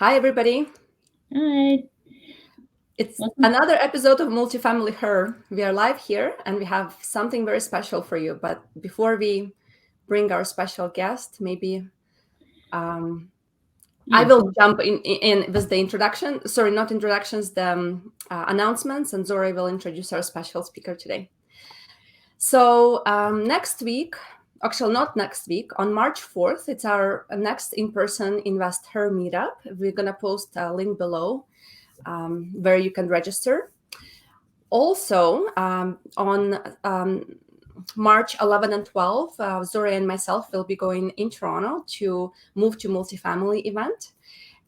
Hi, everybody. Hi. It's Welcome. another episode of Multifamily Her. We are live here and we have something very special for you. But before we bring our special guest, maybe I Yeah. will jump in with the introduction. Sorry, not introductions, the announcements, and Zora will introduce our special speaker today. So next week, actually not next week, on March 4th, it's our next in-person Invest Her meetup. We're going to post a link below where you can register. Also, on March 11 and 12, Zora and myself will be going in Toronto to move to Multifamily event.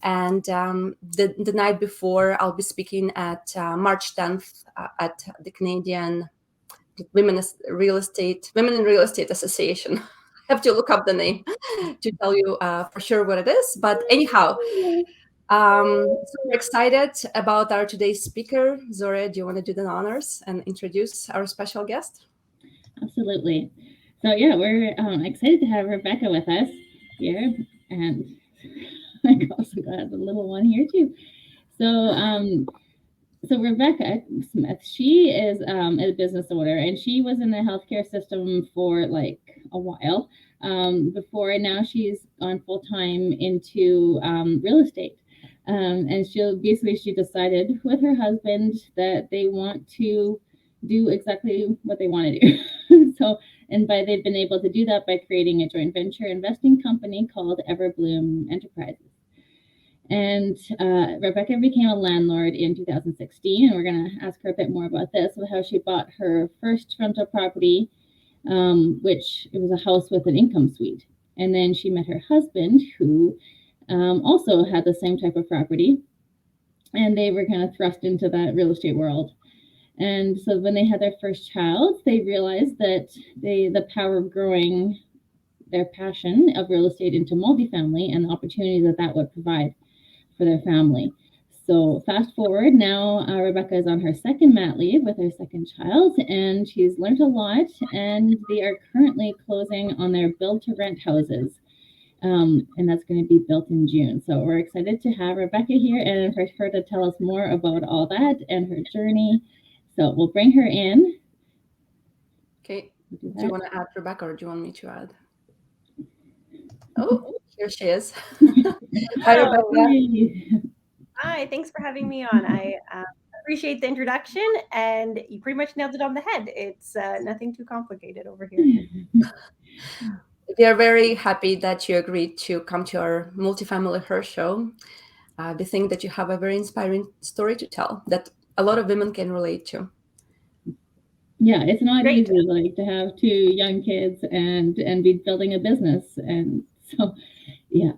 And the night before, I'll be speaking at March 10th at the Canadian Women in Real Estate Association. I have to look up the name to tell you for sure what it is. But anyhow, so we're excited about our today's speaker. Zora, do you want to do the honors and introduce our special guest? Absolutely. So yeah, we're excited to have Rebecca with us here, and I also got a little one here too. So Rebecca Smith, she is a business owner, and she was in the healthcare system for like a while before, and now she's gone full time into real estate. And she decided with her husband that they want to do exactly what they want to do. They've been able to do that by creating a joint venture investing company called Everbloom Enterprises. And Rebecca became a landlord in 2016, and we're going to ask her a bit more about this, with how she bought her first rental property, which it was a house with an income suite. And then she met her husband, who also had the same type of property, and they were kind of thrust into that real estate world. And so when they had their first child, they realized that the power of growing their passion of real estate into multifamily and the opportunity that that would provide for their family. So fast forward now, Rebecca is on her second mat leave with her second child, and she's learned a lot. And they are currently closing on their build to rent houses, and that's going to be built in June. So we're excited to have Rebecca here and for her to tell us more about all that and her journey. So we'll bring her in. Okay. Do you want to add Rebecca or do you want me to add? Oh, here she is. Hi, Hello. Rebecca. Hi, thanks for having me on. I appreciate the introduction, and you pretty much nailed it on the head. It's nothing too complicated over here. We are very happy that you agreed to come to our Multifamily Her show. We think that you have a very inspiring story to tell that a lot of women can relate to. Yeah, it's not Great. easy, like, to have two young kids and be building a business, and so yeah,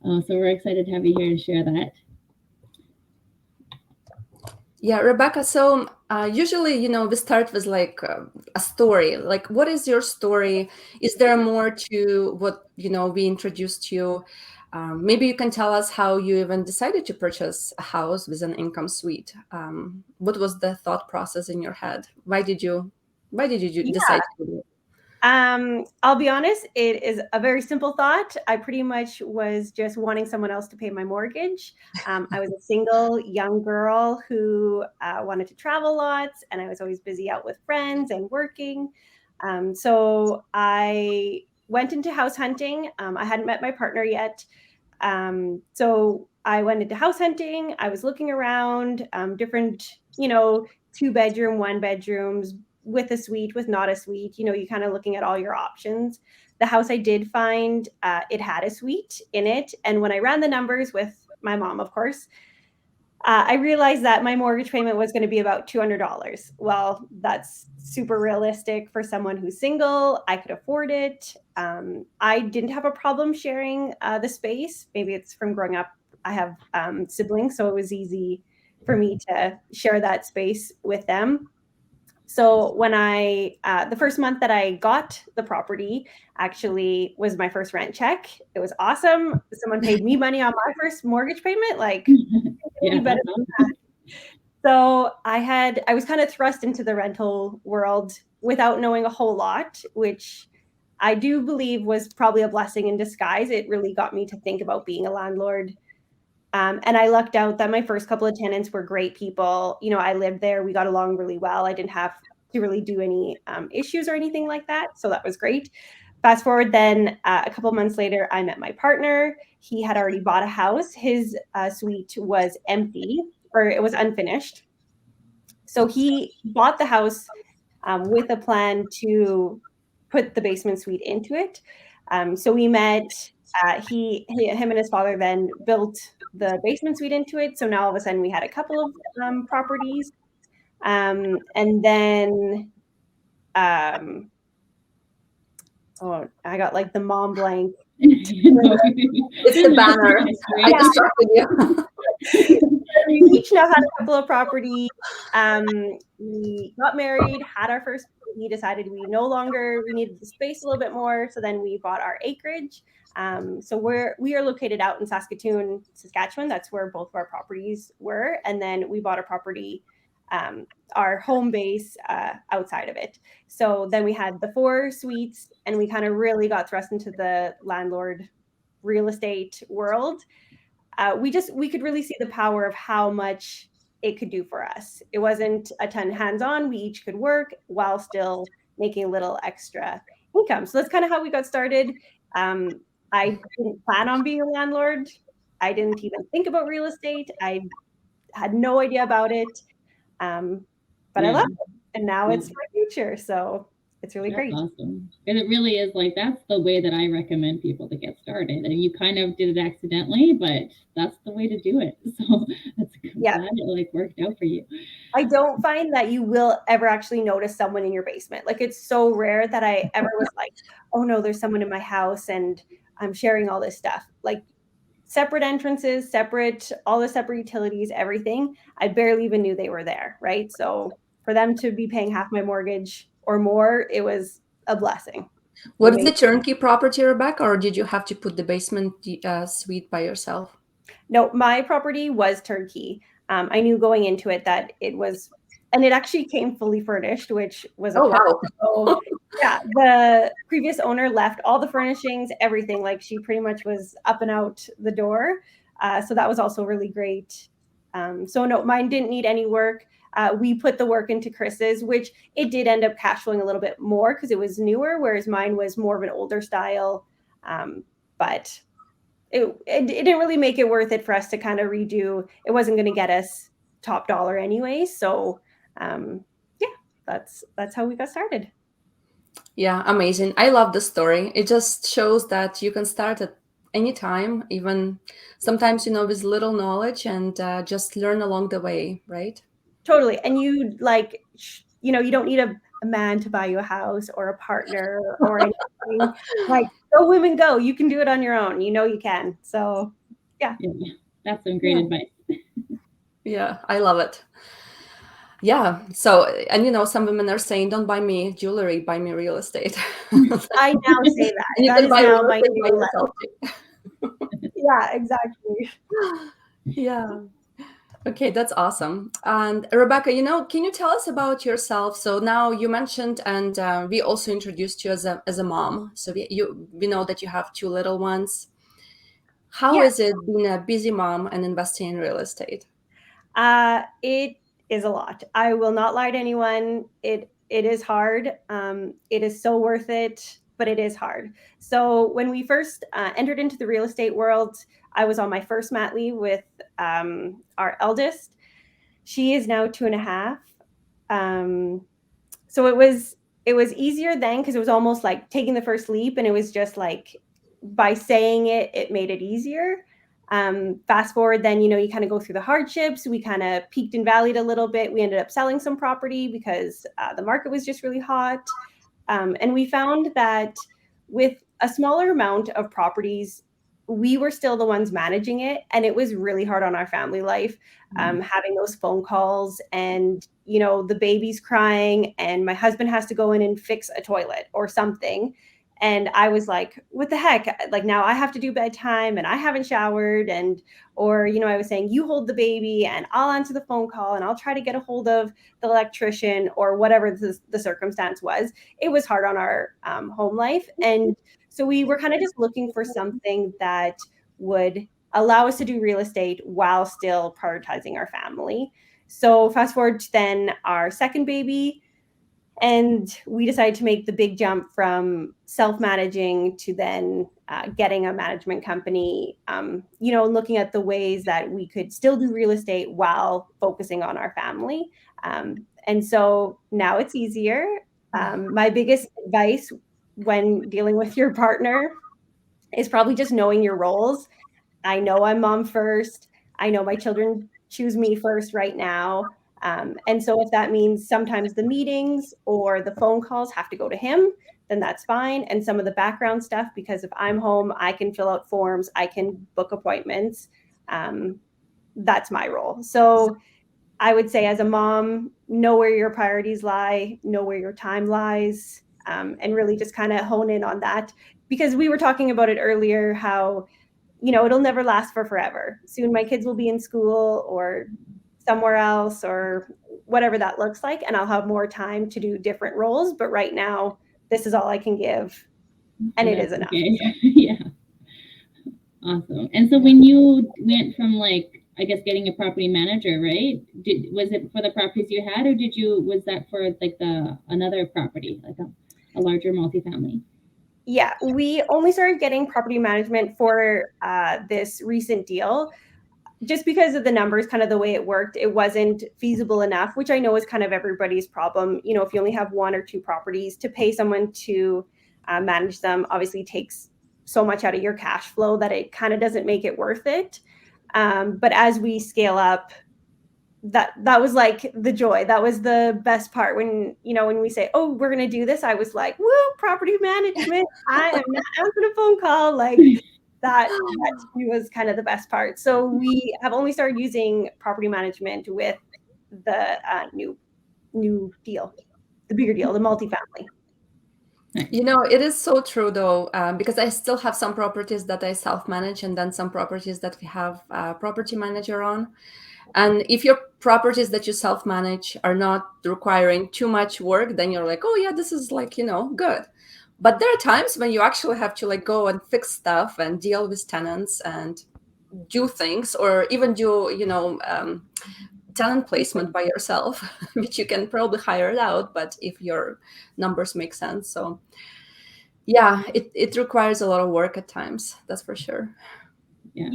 so we're excited to have you here to share that. Yeah, Rebecca. So usually, we start with like a story. Like, what is your story? Is there more to what we introduced you? Maybe you can tell us how you even decided to purchase a house with an income suite. What was the thought process in your head? Why did you decide to do it? I'll be honest, it is a very simple thought. I pretty much was just wanting someone else to pay my mortgage. I was a single young girl who wanted to travel lots, and I was always busy out with friends and working. So I went into house hunting. I hadn't met my partner yet. So I went into house hunting. I was looking around different, 2 bedroom, 1 bedrooms, with a suite, with not a suite. You kind of looking at all your options. The house I did find, it had a suite in it. And when I ran the numbers with my mom, of course, I realized that my mortgage payment was going to be about $200. Well, that's super realistic for someone who's single. I could afford it. I didn't have a problem sharing the space. Maybe it's from growing up. I have siblings, so it was easy for me to share that space with them. So when the first month that I got the property actually was my first rent check. It was awesome. Someone paid me money on my first mortgage payment. Like, Yeah, any better that's than awesome. that. So I was kind of thrust into the rental world without knowing a whole lot, which I do believe was probably a blessing in disguise. It really got me to think about being a landlord And I lucked out that my first couple of tenants were great people. I lived there. We got along really well. I didn't have to really do any issues or anything like that. So that was great. Fast forward then, a couple of months later, I met my partner. He had already bought a house. His suite was empty, or it was unfinished. So he bought the house with a plan to put the basement suite into it. So we met. Him and his father then built the basement suite into it. So now all of a sudden we had a couple of properties, and then oh, I got like the mom blank. It's the banner. I distracted you. We each now had a couple of properties. We got married, had our first. We decided we needed the space a little bit more. So then we bought our acreage. So we are located out in Saskatoon, Saskatchewan. That's where both of our properties were. And then we bought a property, our home base outside of it. So then we had the 4 suites, and we kind of really got thrust into the landlord real estate world. We could really see the power of how much it could do for us. It wasn't a ton hands-on. We each could work while still making a little extra income. So that's kind of how we got started. I didn't plan on being a landlord. I didn't even think about real estate. I had no idea about it. But I love it. And now it's my future. So it's really great. Awesome. And it really is like, that's the way that I recommend people to get started. And you kind of did it accidentally, but that's the way to do it. So that's glad it worked out for you. I don't find that you will ever actually notice someone in your basement. Like, it's so rare that I ever was like, oh no, there's someone in my house and I'm sharing all this stuff. Like, separate entrances, all the separate utilities, everything. I barely even knew they were there, right? So for them to be paying half my mortgage or more, it was a blessing. Was it the turnkey property, Rebecca, or did you have to put the basement suite by yourself? No, my property was turnkey. I knew going into it that it was, and it actually came fully furnished, which was wow. So, yeah, the previous owner left all the furnishings, everything. Like, she pretty much was up and out the door. So that was also really great. So no, mine didn't need any work. We put the work into Chris's, which it did end up cash flowing a little bit more because it was newer, whereas mine was more of an older style. But it didn't really make it worth it for us to kind of redo. It wasn't going to get us top dollar anyway. So that's how we got started. Yeah, amazing. I love the story. It just shows that you can start at any time, even sometimes, with little knowledge, and just learn along the way, right? Totally. And you don't need a man to buy you a house or a partner or anything. Like, go women, go. You can do it on your own. You can. So yeah. That's some great advice. Yeah, I love it. Yeah. So, and some women are saying, don't buy me jewelry, buy me real estate. I now say that. And you that can is buy now real my estate by new yourself too. Yeah, exactly. Yeah. Okay, that's awesome. And Rebecca, can you tell us about yourself? So now you mentioned, and we also introduced you as a mom. So we know that you have 2 little ones. How is it being a busy mom and investing in real estate? It is a lot. I will not lie to anyone. It is hard. It is so worth it, but it is hard. So when we first entered into the real estate world, I was on my first mat leave with our eldest. She is now 2.5. So it was easier then because it was almost like taking the first leap, and it was just like, by saying it made it easier. Fast forward, then, you kind of go through the hardships. We kind of peaked and valleyed a little bit. We ended up selling some property because the market was just really hot. And we found that with a smaller amount of properties, we were still the ones managing it. And it was really hard on our family life, having those phone calls and, the baby's crying and my husband has to go in and fix a toilet or something. And I was like, what the heck? Like, now I have to do bedtime and I haven't showered. Or I was saying, you hold the baby and I'll answer the phone call and I'll try to get a hold of the electrician or whatever the circumstance was. It was hard on our home life. And so we were kind of just looking for something that would allow us to do real estate while still prioritizing our family. So fast forward to then our second baby, and we decided to make the big jump from self-managing to then getting a management company, looking at the ways that we could still do real estate while focusing on our family. And so now it's easier. My biggest advice when dealing with your partner is probably just knowing your roles. I know I'm mom first. I know my children choose me first right now. And so if that means sometimes the meetings or the phone calls have to go to him, then that's fine. And some of the background stuff, because if I'm home, I can fill out forms, I can book appointments. That's my role. So I would say as a mom, know where your priorities lie, know where your time lies, and really just kind of hone in on that. Because we were talking about it earlier, how it'll never last for forever. Soon my kids will be in school or somewhere else or whatever that looks like, and I'll have more time to do different roles. But right now, this is all I can give, and it is enough. Okay. Yeah. Awesome. And so when you went from I guess getting a property manager, right? Was it for the properties you had, or was that for another property, a larger multifamily? Yeah, we only started getting property management for this recent deal. Just because of the numbers, kind of the way it worked, it wasn't feasible enough, which I know is kind of everybody's problem. If you only have one or two properties, to pay someone to manage them obviously takes so much out of your cash flow that it kind of doesn't make it worth it. But as we scale up, that was like the joy. That was the best part when we say, oh, we're going to do this. I was like, woo, property management. I am not answering a phone call. That to me was kind of the best part. So we have only started using property management with the new deal, the bigger deal, the multifamily. It is so true though, because I still have some properties that I self-manage and then some properties that we have a property manager on. And if your properties that you self-manage are not requiring too much work, then you're like, oh yeah, this is good. But there are times when you actually have to go and fix stuff and deal with tenants and do things, or even do, tenant placement by yourself, which you can probably hire it out, but if your numbers make sense. So yeah, it requires a lot of work at times, that's for sure. Yeah,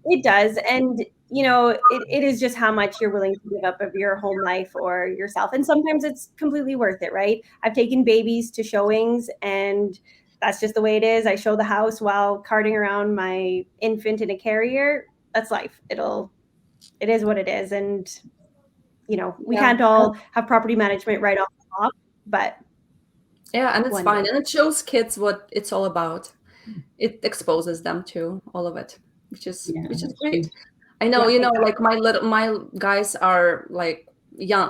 it does. And it is just how much you're willing to give up of your home life or yourself. And sometimes it's completely worth it, right? I've taken babies to showings, and that's just the way it is. I show the house while carting around my infant in a carrier. That's life. It is what it is. And we can't all have property management right off the top, but yeah, and it's fine. And it shows kids what it's all about. It exposes them to all of it, which is great. I know, my guys are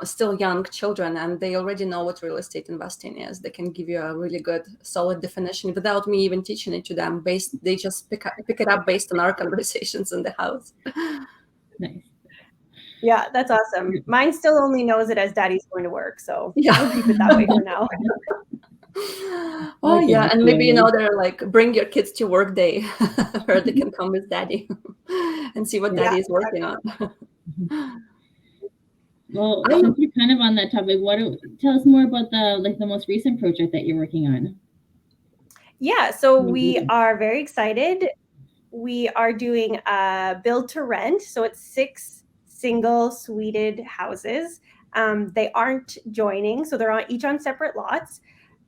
still young children, and they already know what real estate investing is. They can give you a really good, solid definition without me even teaching it to them. They just pick it up based on our conversations in the house. Nice. Yeah, that's awesome. Mine still only knows it as daddy's going to work, so yeah, we'll keep it that way for now. Oh yeah, and maybe they're like, bring your kids to work day where they can come with daddy and see what daddy is working on. Well, since you're kind of on that topic, tell us more about the most recent project that you're working on. Yeah, so we are very excited. We are doing a build to rent, so it's 6 single suited houses. They aren't joining, so they're each on separate lots.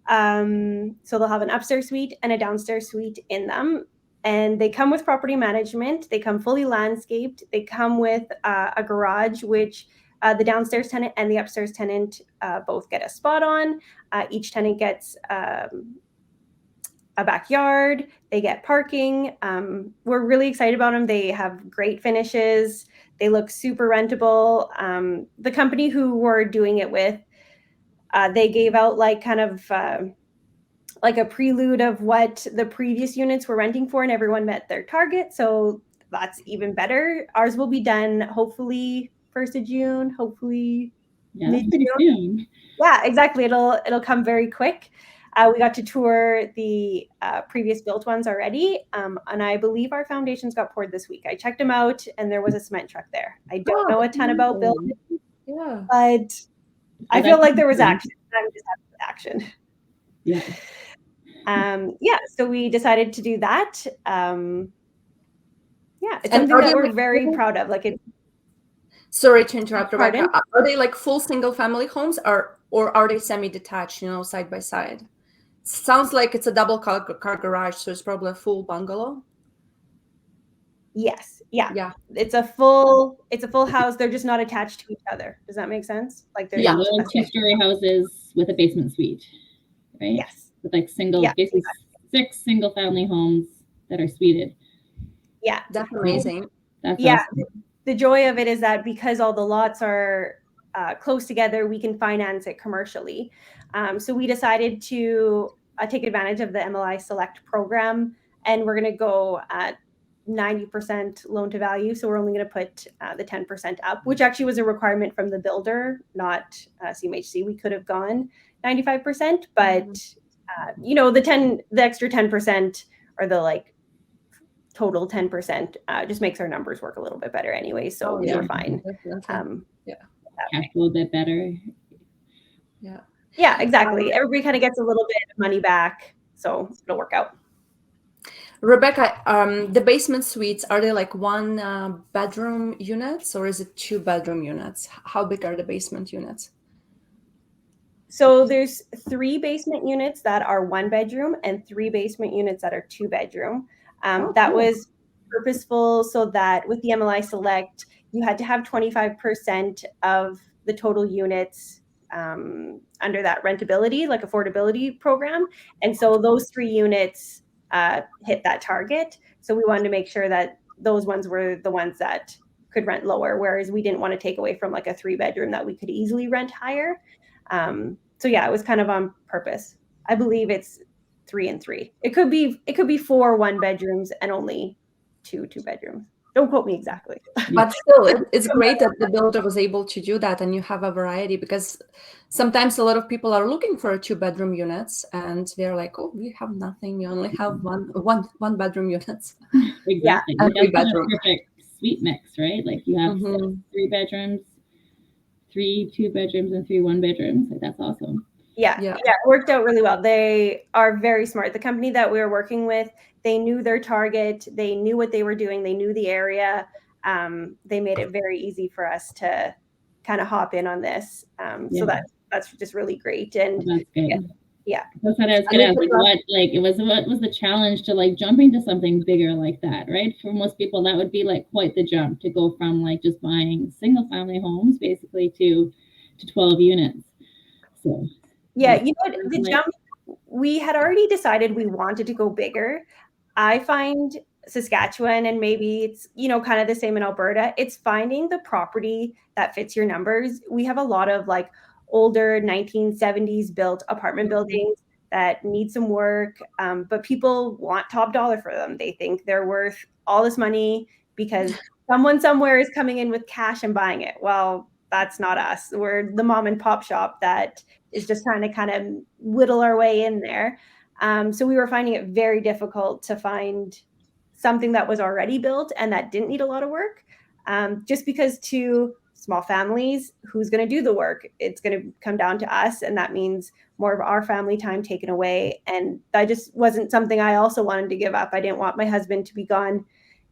So they'll have an upstairs suite and a downstairs suite in them. And they come with property management. They come fully landscaped. They come with a garage, which the downstairs tenant and the upstairs tenant both get a spot on. Each tenant gets a backyard. They get parking. We're really excited about them. They have great finishes. They look super rentable. The company who we're doing it with, they gave out kind of a prelude of what the previous units were renting for, and everyone met their target. So that's even better. Ours will be done hopefully 1st of June, hopefully mid-June. Yeah, exactly. It'll come very quick. We got to tour the previous built ones already, and I believe our foundations got poured this week. I checked them out, and there was a cement truck there. I don't know a ton about building, but I feel like there was action. I'm just happy with action. Yeah. So we decided to do that. It's something that we're very proud of. Like, sorry to interrupt, Pardon? Rebecca. Are they like full single family homes, or are they semi-detached, side by side? Sounds like it's a double car garage, so it's probably a full bungalow. Yes. Yeah. It's a full house. They're just not attached to each other. Does that make sense? Like, they're they're 2-story houses with a basement suite, right? Yes. With like basically 6 single family homes that are suited. Yeah. That's amazing. That's awesome. The joy of it is that because all the lots are close together, we can finance it commercially. So we decided to take advantage of the MLI Select program, and we're going to go at 90% loan to value. So we're only going to put the 10% up, which actually was a requirement from the builder, not CMHC. We could have gone 95%, but the extra 10% or the total 10% just makes our numbers work a little bit better anyway. So we were fine. Cash flow a bit better. Yeah, exactly. Everybody kind of gets a little bit of money back, so it'll work out. Rebecca, the basement suites, are they like 1 bedroom units, or is it 2 bedroom units? How big are the basement units? So there's 3 basement units that are 1 bedroom and 3 basement units that are 2 bedroom. That was purposeful so that with the MLI Select, you had to have 25% of the total units under that rentability, like affordability program. And so those 3 units hit that target. So we wanted to make sure that those ones were the ones that could rent lower, whereas we didn't want to take away from like a 3 bedroom that we could easily rent higher. So yeah, it was kind of on purpose. I believe it's 3 and 3. It could be 4 1 bedrooms and only 2 bedrooms. Don't quote me exactly. But still, it's great that the builder was able to do that, and you have a variety, because sometimes a lot of people are looking for 2 bedroom units, and they're like, "Oh, we have nothing. We only have one bedroom units." Exactly. And 3 bedroom. Perfect suite mix, right? Like you have 3 bedrooms, 3 2 bedrooms, and 3 1 bedrooms. Like, that's awesome. Yeah, it worked out really well. They are very smart. The company that we were working with, they knew their target. They knew what they were doing. They knew the area. They made it very easy for us to kind of hop in on this. So that's just really great. And that's good. Yeah. That's what I was gonna ask. What was the challenge to like jumping to something bigger like that, right? For most people, that would be like quite the jump to go from like just buying single family homes basically to 12 units. So yeah, the jump, we had already decided we wanted to go bigger. I find Saskatchewan, and maybe it's, kind of the same in Alberta, it's finding the property that fits your numbers. We have a lot of like older 1970s built apartment buildings that need some work, but people want top dollar for them. They think they're worth all this money because someone somewhere is coming in with cash and buying it. Well, that's not us. We're the mom and pop shop that is just trying to kind of whittle our way in there. So we were finding it very difficult to find something that was already built and that didn't need a lot of work. Just because to small families, who's going to do the work? It's going to come down to us. And that means more of our family time taken away. And that just wasn't something I also wanted to give up. I didn't want my husband to be gone.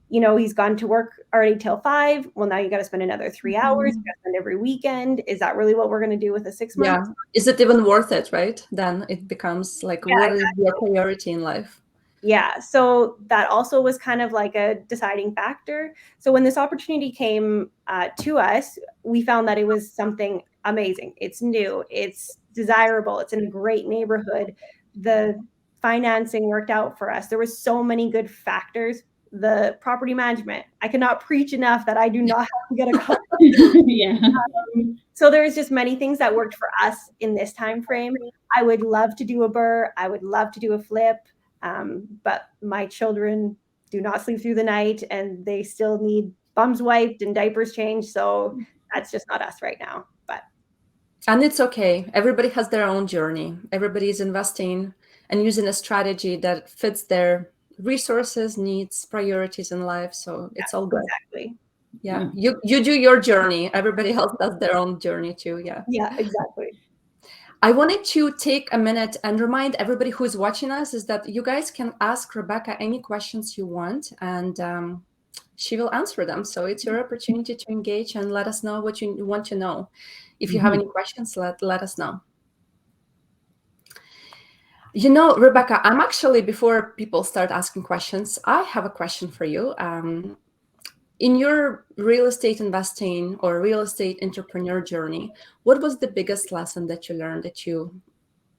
He's gone to work already till 5. Well, now you got to spend another 3 hours. You got to spend every weekend. Is that really what we're going to do with a 6 months? Yeah. Is it even worth it, right? Then it becomes like, what is your priority in life? Yeah. So that also was kind of like a deciding factor. So when this opportunity came to us, we found that it was something amazing. It's new. It's desirable. It's in a great neighborhood. The financing worked out for us. There were so many good factors. The property management, I cannot preach enough that I do not have to get a call. So there's just many things that worked for us in this time frame. I would love to do a BRRRR. I would love to do a flip. But my children do not sleep through the night, and they still need bums wiped and diapers changed. So that's just not us right now. But And it's okay. Everybody has their own journey. Everybody is investing and using a strategy that fits their resources, needs, priorities in life. So it's all good. Exactly. Yeah. You do your journey. Everybody else does their own journey too. Yeah. Yeah, exactly. I wanted to take a minute and remind everybody who's watching us is that you guys can ask Rebecca any questions you want, and she will answer them. So it's your opportunity to engage and let us know what you want to know. If you have any questions, let us know. You know, Rebecca, I'm actually, before people start asking questions, I have a question for you. In your real estate investing or real estate entrepreneur journey, what was the biggest lesson that you learned that you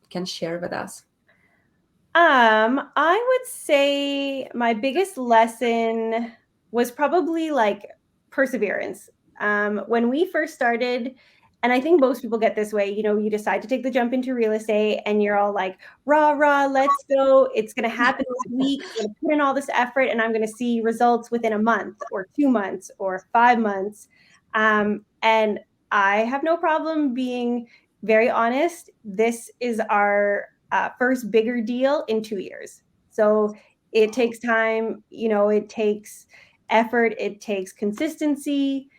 can share with us? I would say my biggest lesson was probably like perseverance. When we first started, and I think most people get this way, you decide to take the jump into real estate and you're all like, rah, rah, let's go. It's going to happen this week. I'm going to put in all this effort and I'm going to see results within a month or 2 months or 5 months. And I have no problem being very honest. This is our first bigger deal in 2 years. So it takes time, it takes effort, it takes consistency.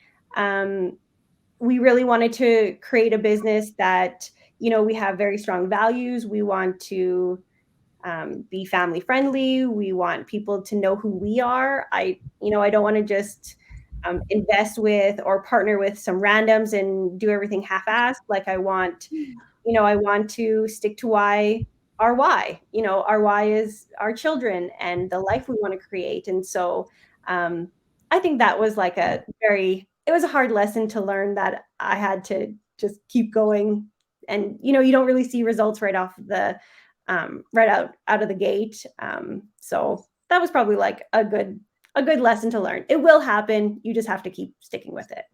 We really wanted to create a business that, we have very strong values. We want to be family friendly. We want people to know who we are. I don't want to just invest with or partner with some randoms and do everything half-assed. Like I want to stick to our why. Our why is our children and the life we want to create. And so I think that was like it was a hard lesson to learn, that I had to just keep going. And, you don't really see results right off right out of the gate. So that was probably like a good lesson to learn. It will happen. You just have to keep sticking with it.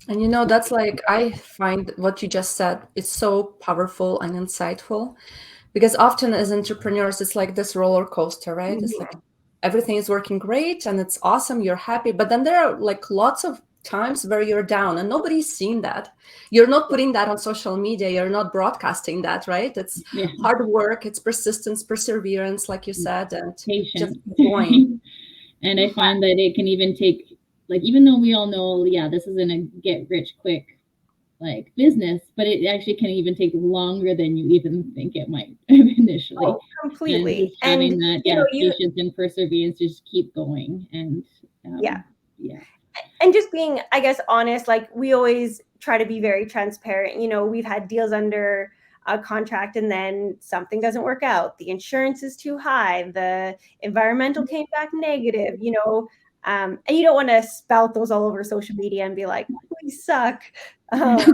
And that's like, I find what you just said is so powerful and insightful, because often as entrepreneurs, it's like this roller coaster, right? It's like everything is working great and it's awesome, you're happy, but then there are like lots of times where you're down and nobody's seen that. You're not putting that on social media, you're not broadcasting that, right? It's hard work, it's persistence, perseverance, like you said, and patience. just going. And I find that it can even take, like, even though we all know, this isn't a get rich quick like business, but it actually can even take longer than you even think it might initially. Oh, completely. And just having that patience and perseverance, just keep going. And and just being, I guess, honest. Like, we always try to be very transparent. We've had deals under a contract and then something doesn't work out. The insurance is too high. The environmental came back negative, and you don't want to spout those all over social media and be like, we suck. Because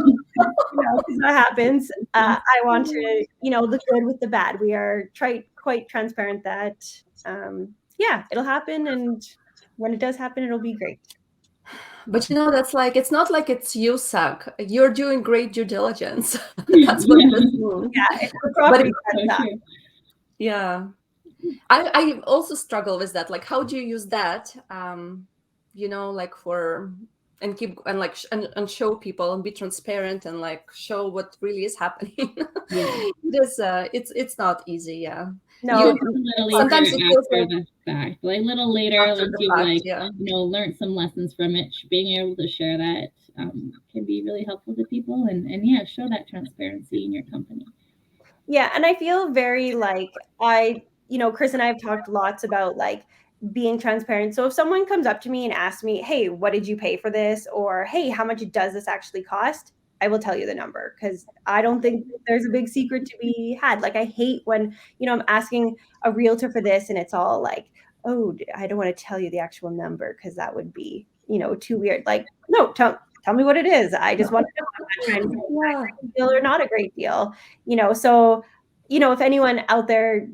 that happens. I want to, the good with the bad. We are quite transparent that, it'll happen. And when it does happen, it'll be great. But that's like, it's not like it's you suck. You're doing great due diligence. That's what this means. Yeah, it's the property that sucks. Yeah. I also struggle with that. Like, how do you use that, like and keep and like and show people and be transparent and like show what really is happening. It's not easy. Yeah. No, sometimes you feel after the fact, like a little later, once you've learned some lessons from it, being able to share that can be really helpful to people, and show that transparency in your company. Yeah, and I feel very like Chris and I have talked lots about like being transparent. So if someone comes up to me and asks me, hey, what did you pay for this? Or, hey, how much does this actually cost? I will tell you the number, because I don't think there's a big secret to be had. Like, I hate when, I'm asking a realtor for this and it's all like, oh, I don't want to tell you the actual number because that would be, too weird. Like, no, tell me what it is. I just want to know if I'm trying to a great deal or not a great deal. So, if anyone out there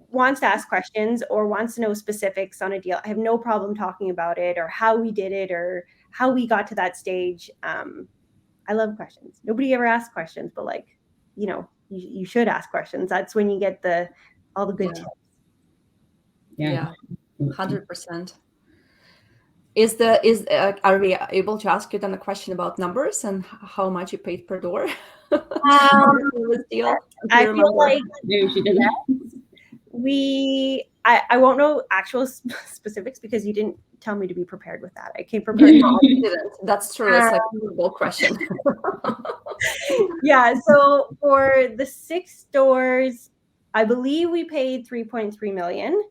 wants to ask questions or wants to know specifics on a deal, I have no problem talking about it or how we did it or how we got to that stage. I love questions. Nobody ever asks questions, but like, you should ask questions. That's when you get all the good tips. Yeah. 100%. Are we able to ask you then a question about numbers and how much you paid per door? Um, This deal, if I you feel remember. like Maybe she doesn't. I won't know actual specifics because you didn't tell me to be prepared with that. I came prepared. No, I didn't. That's true. It's like a football question. Yeah. So for the 6 stores, I believe we paid 3.3 million.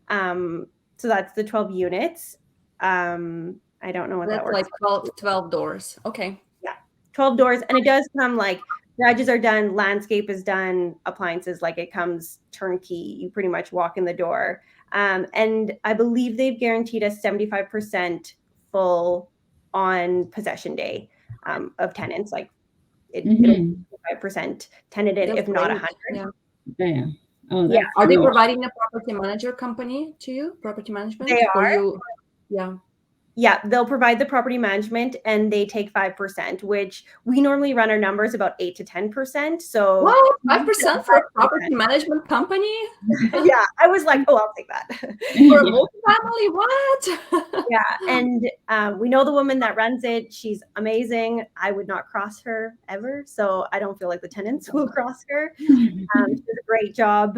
So that's the 12 units. I don't know what that That's works. like 12 doors. Okay. 12 doors, and it does come like garages are done, landscape is done, appliances, like it comes turnkey. You pretty much walk in the door. And I believe they've guaranteed us 75% full on possession day of tenants. Like it'll be 5% tenanted, That's if not great. 100. Yeah. Yeah. Oh, Yeah. that's Are they huge. providing a property manager company to you? Property management? They Or are. you? Yeah. Yeah, they'll provide the property management and they take 5%, which we normally run our numbers about 8 to 10%. So What? 5% for a property management company? yeah, I was like, oh, I'll take that. For a multifamily? What? Yeah, and we know the woman that runs it. She's amazing. I would not cross her ever, so I don't feel like the tenants will cross her. She does a great job.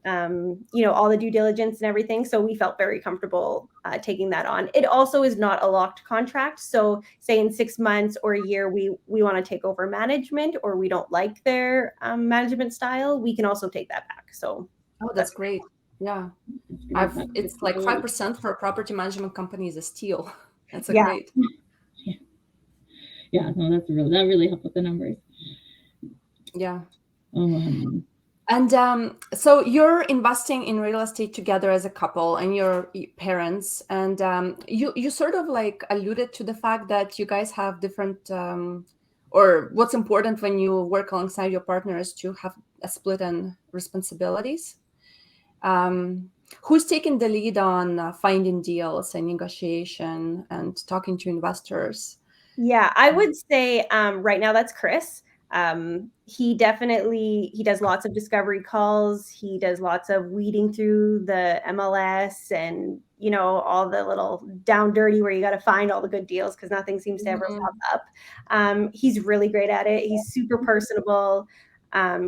All the due diligence and everything. So we felt very comfortable taking that on. It also is not a locked contract. So say in 6 months or a year, we want to take over management or we don't like their management style, we can also take that back. So That's great. Yeah. It's like 5% for a property management company is a steal. That's great. Yeah, no, that really helped with the numbers. Yeah. And so you're investing in real estate together as a couple and your parents, and you sort of like alluded to the fact that you guys have different, or what's important when you work alongside your partner is to have a split in responsibilities. Who's taking the lead on finding deals and negotiation and talking to investors? Yeah, I would say right now that's Chris. He does lots of discovery calls. He does lots of weeding through the MLS and all the little down dirty where you got to find all the good deals because nothing seems to ever pop up. He's really great at it. He's super personable.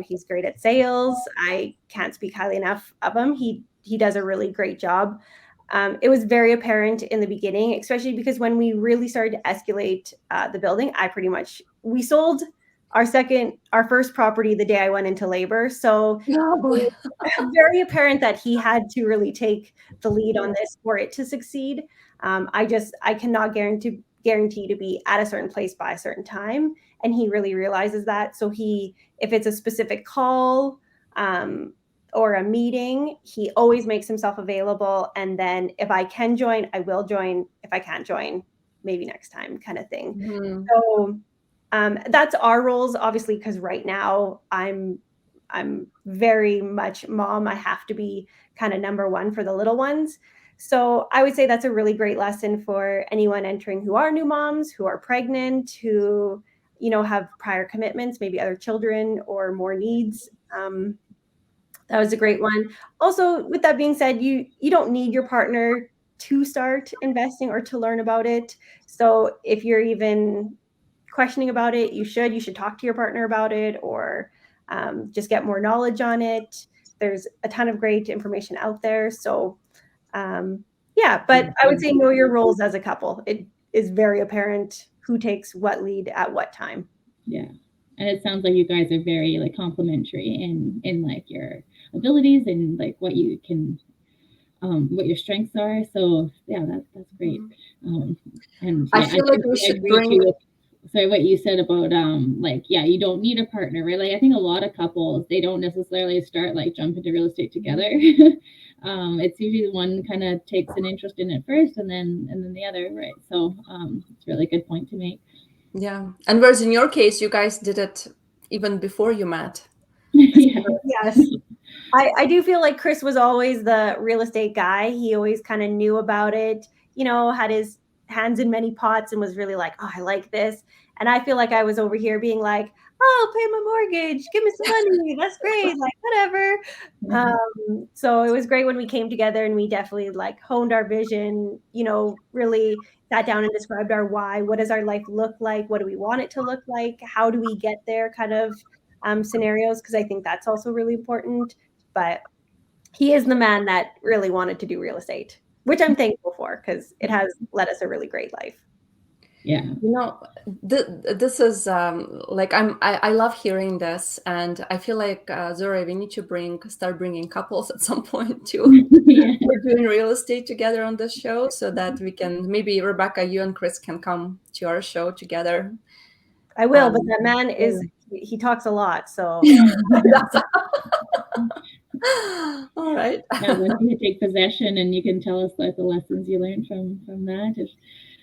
He's great at sales. I can't speak highly enough of him. He does a really great job. It was very apparent in the beginning, especially because when we really started to escalate the building, we sold our first property the day I went into labor. So it was very apparent that he had to really take the lead on this for it to succeed. I cannot guarantee to be at a certain place by a certain time. And he really realizes that. So if it's a specific call, or a meeting, he always makes himself available. And then if I can join, I will join. If I can't join, maybe next time kind of thing. So that's our roles, obviously, because right now I'm very much mom. I have to be kind of number one for the little ones. So I would say that's a really great lesson for anyone entering who are new moms, who are pregnant, who have prior commitments, maybe other children or more needs. That was a great one. Also, with that being said, you don't need your partner to start investing or to learn about it. So if you're even questioning about it, you should talk to your partner about it or just get more knowledge on it. There's a ton of great information out there. So but I would say know your roles as a couple. It is very apparent who takes what lead at what time. Yeah. And it sounds like you guys are very like complementary in like your abilities and like what you can, what your strengths are. So yeah, that's great. And I feel like we should bring. Sorry, what you said about you don't need a partner, right? Like I think a lot of couples, they don't necessarily start like jump into real estate together. It's usually one kind of takes an interest in it first and then the other, right? So it's a really good point to make. Yeah. And whereas in your case, you guys did it even before you met. Yes. I do feel like Chris was always the real estate guy. He always kind of knew about it, had his hands in many pots and was really like, oh, I like this. And I feel like I was over here being like, oh, pay my mortgage, give me some money, that's great, like whatever. So it was great when we came together and we definitely like honed our vision, really sat down and described our why. What does our life look like? What do we want it to look like? How do we get there kind of scenarios? Because I think that's also really important. But he is the man that really wanted to do real estate, which I'm thankful for because it has led us a really great life. Yeah. This is like I love hearing this, and I feel like Zora, we need to start bringing couples at some point to we're doing real estate together on this show, so that we can, maybe Rebecca, you and Chris can come to our show together. I will, but that man he talks a lot, so. All right. Yeah, once you take possession, and you can tell us like the lessons you learned from that.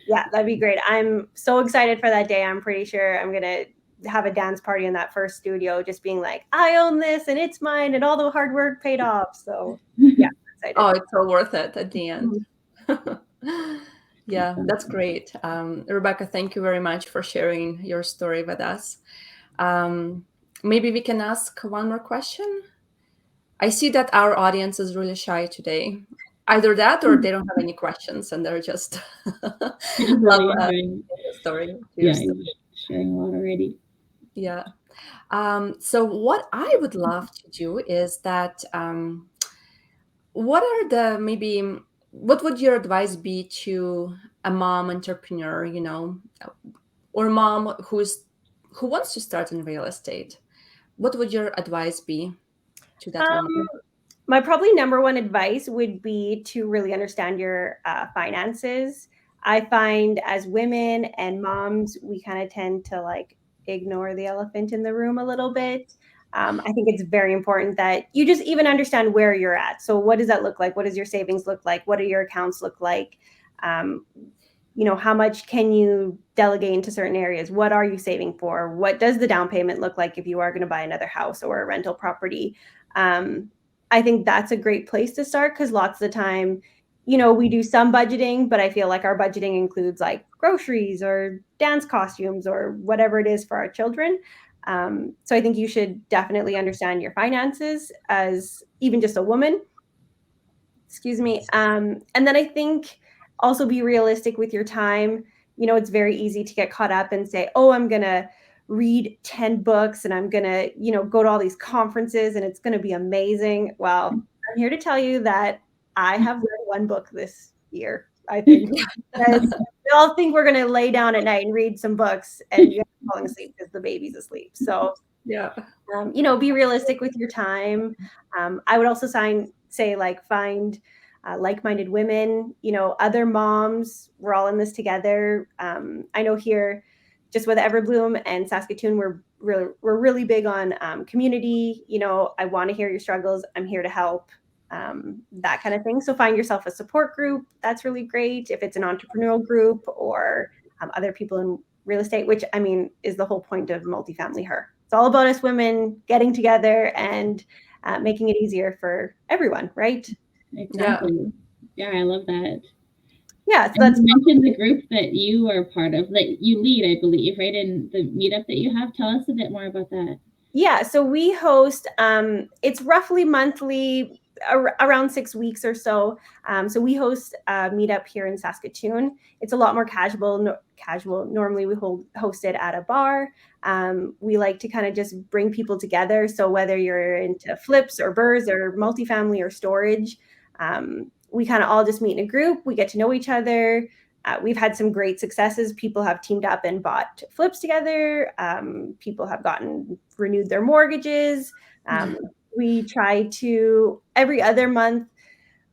Yeah, that'd be great. I'm so excited for that day. I'm pretty sure I'm gonna have a dance party in that first studio, just being like, I own this and it's mine, and all the hard work paid off. So yeah, I'm excited. Oh, it's all worth it at the end. Yeah, that's great. Rebecca, thank you very much for sharing your story with us. Maybe we can ask one more question. I see that our audience is really shy today. Either that or they don't have any questions and they're just love the story. Yeah, you're sharing a lot already. Yeah. So what I would love to do is that what would your advice be to a mom entrepreneur, or mom who wants to start in real estate? What would your advice be to that woman? My probably number one advice would be to really understand your finances. I find as women and moms, we kind of tend to like ignore the elephant in the room a little bit. I think it's very important that you just even understand where you're at. So what does that look like? What does your savings look like? What do your accounts look like? How much can you delegate into certain areas? What are you saving for? What does the down payment look like if you are going to buy another house or a rental property? I think that's a great place to start because lots of the time, we do some budgeting, but I feel like our budgeting includes like groceries or dance costumes or whatever it is for our children. So I think you should definitely understand your finances as even just a woman. Excuse me. And then I think also be realistic with your time. It's very easy to get caught up and say, oh, I'm going to read 10 books and I'm going to, go to all these conferences and it's going to be amazing. Well, I'm here to tell you that I have read one book this year, I think. Because we all think we're going to lay down at night and read some books and you're falling asleep because the baby's asleep. So, yeah, be realistic with your time. I would also say find like-minded women, other moms. We're all in this together. I know here, just with Everbloom and Saskatoon, we're really big on community. I want to hear your struggles. I'm here to help. That kind of thing. So find yourself a support group. That's really great. If it's an entrepreneurial group or other people in real estate, which I mean is the whole point of Multifamily Her. It's all about us women getting together and making it easier for everyone, right? Exactly. Yeah, I love that. Yeah, so that's mentioned the group that you are part of, that you lead, I believe, right? In the meetup that you have. Tell us a bit more about that. Yeah, so we host, it's roughly monthly, around 6 weeks or so. So we host a meetup here in Saskatoon. It's a lot more casual. Normally we host it at a bar. We like to kind of just bring people together. So whether you're into flips or burrs or multifamily or storage, we kind of all just meet in a group. We get to know each other. We've had some great successes. People have teamed up and bought flips together. People have renewed their mortgages. We try to every other month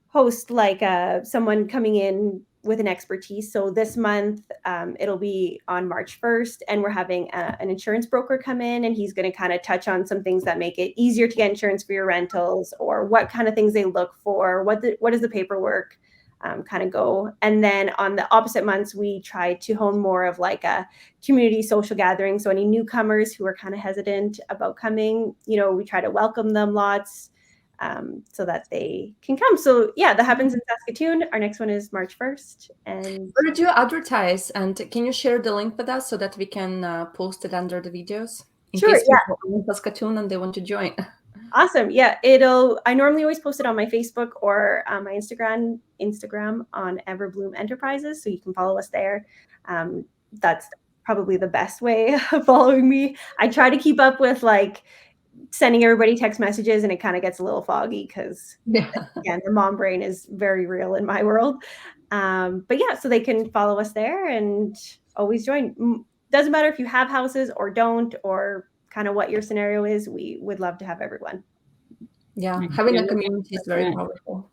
host like someone coming in with an expertise. So this month it'll be on March 1st, and we're having an insurance broker come in, and he's going to kind of touch on some things that make it easier to get insurance for your rentals, or what kind of things they look for, what is the paperwork kind of go. And then on the opposite months, we try to hone more of like a community social gathering. So any newcomers who are kind of hesitant about coming, we try to welcome them lots. so that they can come. So yeah, that happens in Saskatoon. Our next one is March 1st. And where do you advertise? And can you share the link with us so that we can post it under the videos in sure, case yeah. people are in Saskatoon and they want to join? Awesome. Yeah, I normally always post it on my Facebook or my Instagram on Everbloom Enterprises. So you can follow us there. That's probably the best way of following me. I try to keep up with like sending everybody text messages, and it kind of gets a little foggy because again, the mom brain is very real in my world. But yeah, so they can follow us there and always join. Doesn't matter if you have houses or don't, or kind of what your scenario is. We would love to have everyone. Yeah, having a community is very powerful.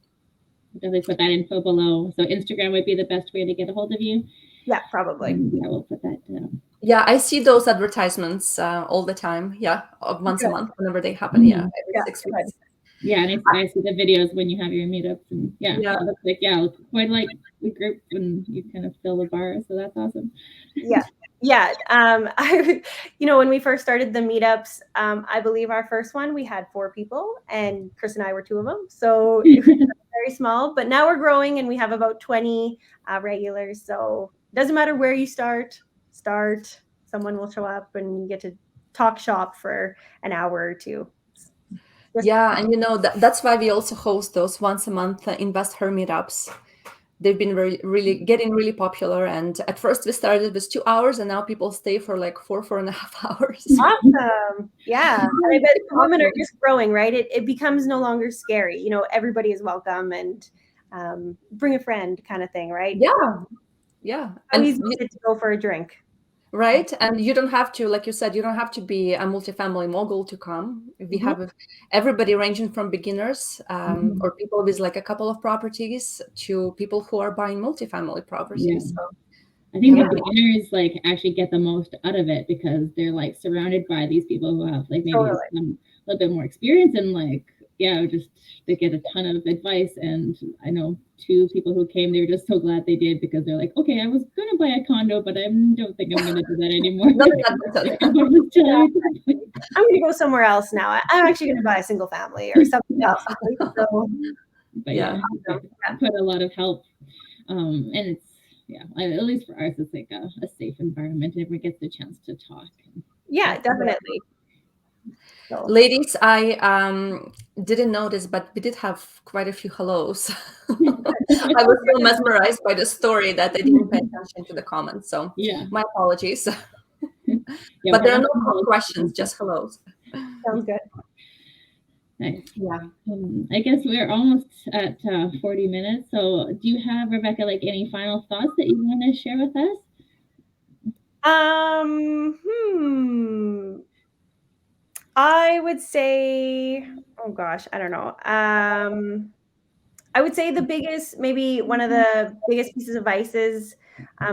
Definitely put that info below. So Instagram would be the best way to get a hold of you. Yeah, probably. Yeah, we'll put that down. Yeah, I see those advertisements all the time. Yeah, once a month whenever they happen. Yeah, every 6 weeks. Yeah, and I see the videos when you have your meetups, and it looks like quite like the group, and you kind of fill the bar. So that's awesome. Yeah. When we first started the meetups, I believe our first one we had 4 people, and Chris and I were 2 of them. So it was very small, but now we're growing, and we have about 20 regulars. So it doesn't matter where you start, someone will show up, and you get to talk shop for an hour or 2. Yeah, and that's why we also host those once a month investor meetups. They've been getting really popular. And at first we started with 2 hours, and now people stay for like 4.5 hours. Awesome. Yeah. And I bet women are just growing, right? It becomes no longer scary. Everybody is welcome, and bring a friend kind of thing, right? Yeah. How easy is it to go for a drink? Right. And you don't have to, like you said, you don't have to be a multifamily mogul to come. We have everybody ranging from beginners or people with like a couple of properties to people who are buying multifamily properties. Yeah. So I think the beginners like actually get the most out of it because they're like surrounded by these people who have like maybe some a little bit more experience, and like just they get a ton of advice. And I know 2 people who came, they were just so glad they did, because they're like, okay, I was gonna buy a condo, but I don't think I'm gonna do that anymore. I'm gonna go somewhere else now. I'm actually gonna buy a single family or something else. So, but put a lot of help, and it's at least for us, it's like a safe environment. Everyone gets the chance to talk. Yeah, definitely. So. Ladies, I didn't notice, but we did have quite a few hellos. I was so mesmerized by the story that I didn't pay attention to the comments. So my apologies. But there are no questions, just hellos. Sounds good. Nice. Yeah. I guess we're almost at 40 minutes. So do you have, Rebecca, like any final thoughts that you want to share with us? I would say, oh gosh, I don't know. I would say maybe one of the biggest pieces of advice is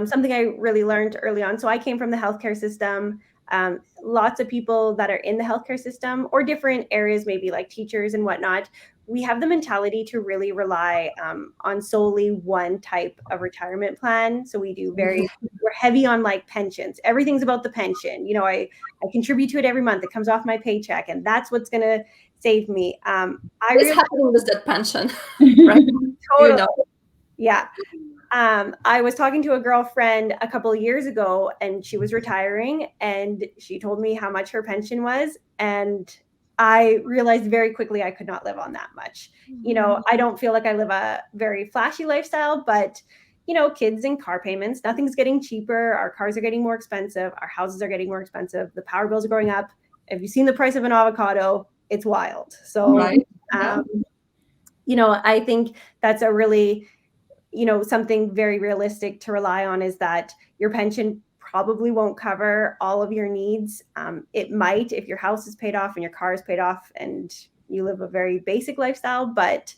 something I really learned early on. So I came from the healthcare system. Lots of people that are in the healthcare system or different areas, maybe like teachers and whatnot, we have the mentality to really rely on solely one type of retirement plan. So we're heavy on like pensions. Everything's about the pension. I contribute to it every month. It comes off my paycheck, and that's what's going to save me. What's happening with that pension? Right? Totally. Yeah. I was talking to a girlfriend a couple of years ago, and she was retiring, and she told me how much her pension was. And I realized very quickly I could not live on that much. I don't feel like I live a very flashy lifestyle, but kids and car payments, nothing's getting cheaper. Our cars are getting more expensive. Our houses are getting more expensive. The power bills are going up. Have you seen the price of an avocado? It's wild. So, I think that's a really, something very realistic to rely on, is that your pension probably won't cover all of your needs. It might if your house is paid off and your car is paid off and you live a very basic lifestyle, but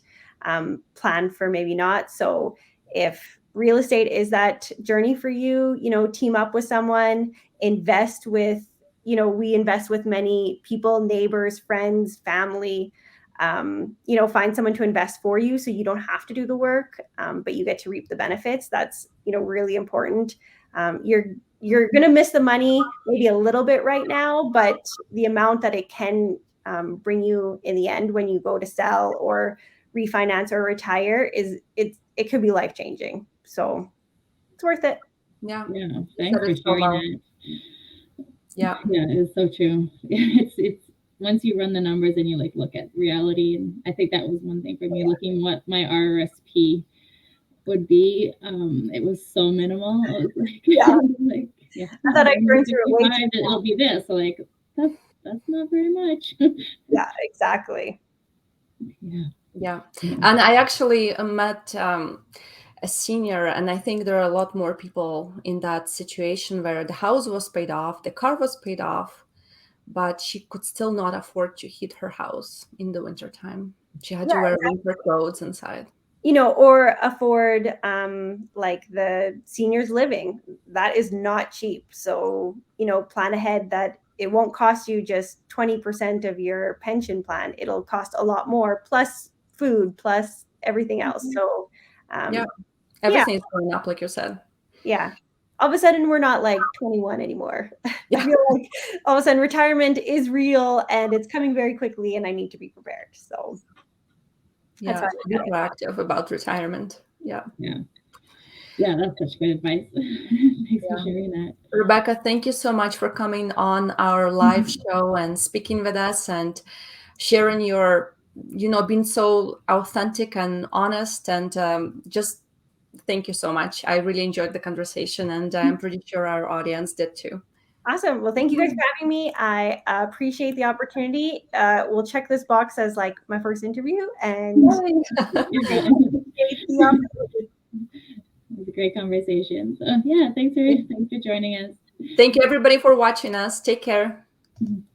plan for maybe not. So if real estate is that journey for you, team up with someone, invest with, we invest with many people, neighbors, friends, family. Find someone to invest for you so you don't have to do the work, but you get to reap the benefits. That's, really important. You're going to miss the money maybe a little bit right now, but the amount that it can bring you in the end when you go to sell or refinance or retire, it could be life changing. So it's worth it. Yeah. Yeah, thanks for sharing that. Yeah. Yeah, it's so true. It's once you run the numbers and you like look at reality, and I think that was one thing for me, looking what my RRSP would be. It was so minimal. I was like, like, yeah, I thought I'd burn through it way too it'll be this. So like that's not very much. Yeah, exactly. Yeah. And I actually met a senior, and I think there are a lot more people in that situation where the house was paid off, the car was paid off, but she could still not afford to heat her house in the wintertime. She had to wear winter clothes inside. Or afford like the seniors living. That is not cheap. So, plan ahead that it won't cost you just 20% of your pension plan. It'll cost a lot more, plus food, plus everything else. So, Everything's going up, like you said. Yeah. All of a sudden, we're not like 21 anymore. I feel like all of a sudden retirement is real and it's coming very quickly, and I need to be prepared. So, that's be proactive about retirement. Yeah, that's such good advice. Thanks for sharing that, Rebecca. Thank you so much for coming on our live show and speaking with us and sharing your, being so authentic and honest, and just thank you so much. I really enjoyed the conversation, and I'm pretty sure our audience did too. Awesome. Well, thank you guys for having me. I appreciate the opportunity. We'll check this box as like my first interview, and it was a great conversation. So yeah, thanks for joining us. Thank you everybody for watching us. Take care.